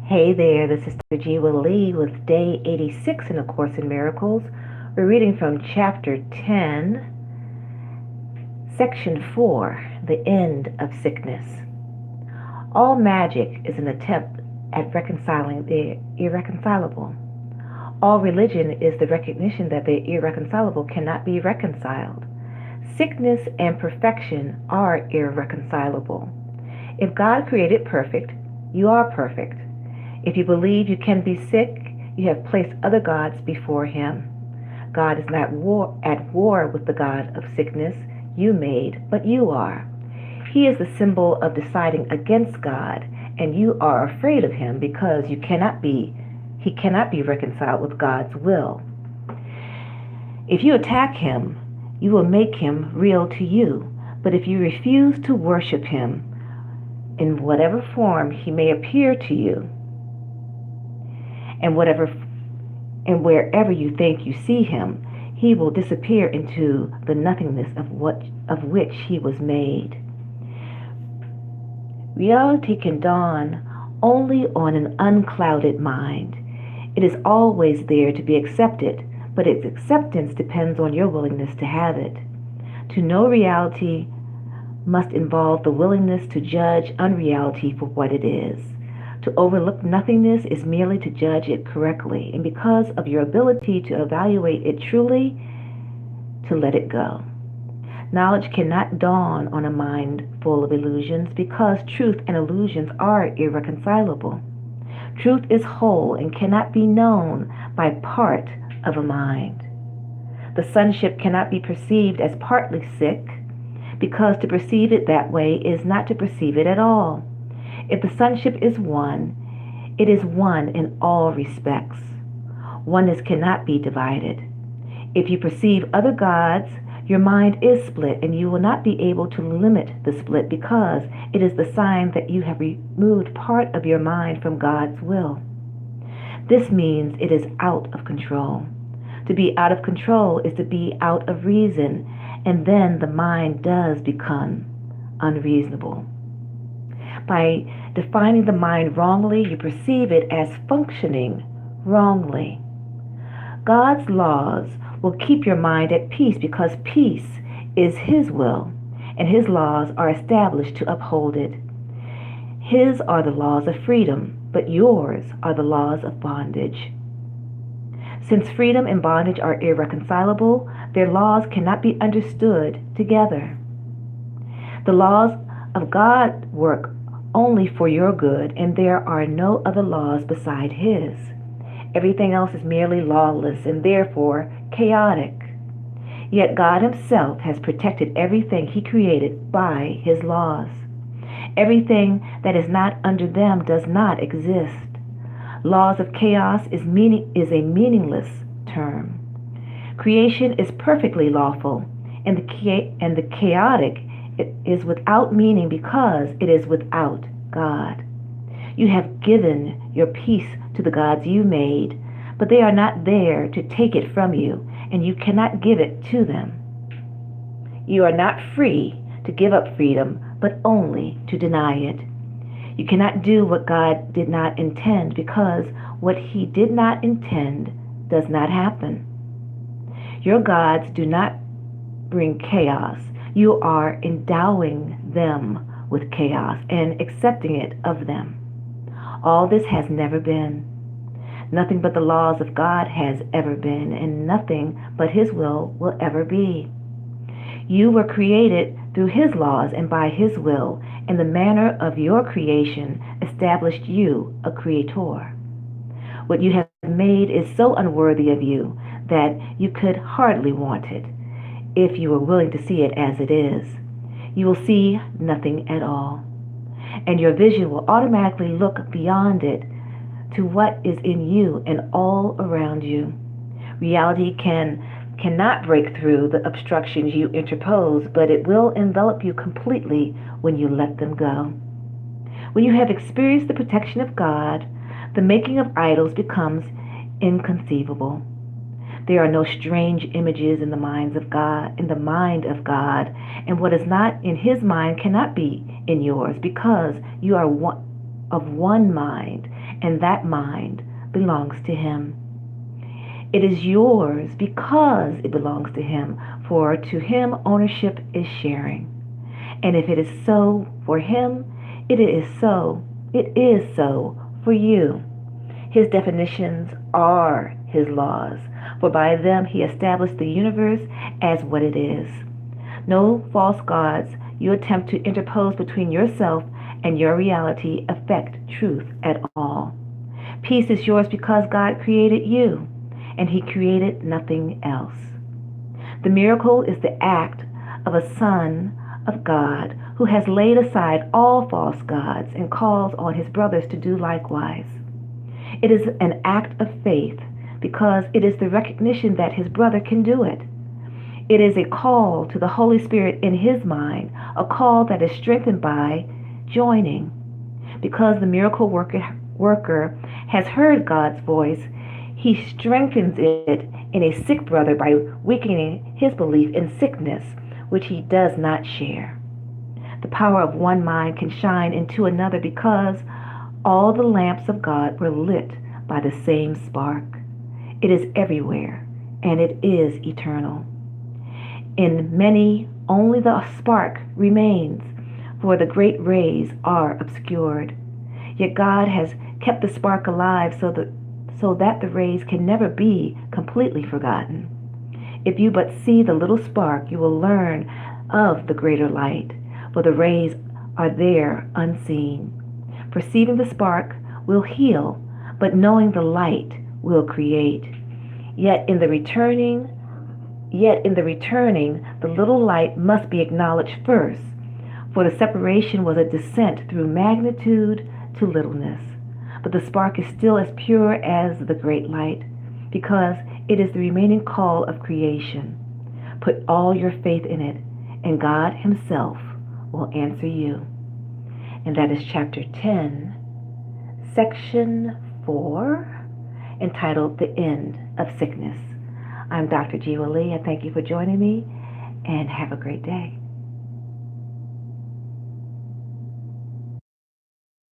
Hey there, this is Sister Jewa with day 86 in A Course in Miracles. We're reading from chapter 10, section 4, the end of sickness. All magic is an attempt at reconciling the irreconcilable. All religion is the recognition that the irreconcilable cannot be reconciled. Sickness and perfection are irreconcilable. If God created perfect, you are perfect. If you believe you can be sick, you have placed other gods before him. God is not at war with the God of sickness you made, but you are. He is the symbol of deciding against God, and you are afraid of him because he cannot be reconciled with God's will. If you attack him, you will make him real to you. But if you refuse to worship him, in whatever form he may appear to you, and wherever you think you see him, he will disappear into the nothingness of which he was made. Reality can dawn only on an unclouded mind. It is always there to be accepted, but its acceptance depends on your willingness to have it. To know reality must involve the willingness to judge unreality for what it is. To overlook nothingness is merely to judge it correctly, and because of your ability to evaluate it truly, to let it go. Knowledge cannot dawn on a mind full of illusions because truth and illusions are irreconcilable. Truth is whole and cannot be known by part of a mind. The sonship cannot be perceived as partly sick because to perceive it that way is not to perceive it at all. If the sonship is one, it is one in all respects. Oneness cannot be divided. If you perceive other gods, your mind is split, and you will not be able to limit the split because it is the sign that you have removed part of your mind from God's will. This means it is out of control. To be out of control is to be out of reason, and then the mind does become unreasonable. By defining the mind wrongly, you perceive it as functioning wrongly. God's laws will keep your mind at peace because peace is his will, and his laws are established to uphold it. His are the laws of freedom, but yours are the laws of bondage. Since freedom and bondage are irreconcilable, their laws cannot be understood together. The laws of God work only for your good, and there are no other laws beside his. Everything else is merely lawless and therefore chaotic. Yet God himself has protected everything he created by his laws. Everything that is not under them does not exist. Laws of chaos is a meaningless term. Creation is perfectly lawful, and the chaotic is without meaning because it is without God. You have given your peace to the gods you made, but they are not there to take it from you, and you cannot give it to them. You are not free to give up freedom, but only to deny it. You cannot do what God did not intend because what he did not intend does not happen. Your gods do not bring chaos. You are endowing them with chaos and accepting it of them. All this has never been. Nothing but the laws of God has ever been, and nothing but his will ever be. You were created through his laws and by his will, and the manner of your creation established you a creator. What you have made is so unworthy of you that you could hardly want it. If you are willing to see it as it is, you will see nothing at all, and your vision will automatically look beyond it to what is in you and all around you. Reality cannot break through the obstructions you interpose, but it will envelop you completely when you let them go. When you have experienced the protection of God, the making of idols becomes inconceivable. There are no strange images in the mind of God, and what is not in his mind cannot be in yours, because you are of one mind, and that mind belongs to Him. It is yours because it belongs to Him, for to Him ownership is sharing. And if it is so for Him, it is so for you. His definitions are His laws, for by them He established the universe as what it is. No false gods you attempt to interpose between yourself and your reality affect truth at all. Peace is yours because God created you, and He created nothing else. The miracle is the act of a Son of God who has laid aside all false gods and calls on His brothers to do likewise. It is an act of faith because it is the recognition that his brother can do it. It is a call to the Holy Spirit in his mind, a call that is strengthened by joining. Because the miracle worker has heard God's voice, he strengthens it in a sick brother by weakening his belief in sickness, which he does not share. The power of one mind can shine into another because all the lamps of God were lit by the same spark. It is everywhere, and it is eternal. In many, only the spark remains, for the great rays are obscured. Yet God has kept the spark alive so that the rays can never be completely forgotten. If you but see the little spark, you will learn of the greater light, for the rays are there unseen. Perceiving the spark will heal, but knowing the light will create. Yet in the returning, the little light must be acknowledged first, for the separation was a descent through magnitude to littleness. But the spark is still as pure as the great light, because it is the remaining call of creation. Put all your faith in it, and God Himself will answer you. And that is chapter 10, section 4, entitled The End of Sickness. I'm Dr. Jewa. I thank you for joining me, and have a great day.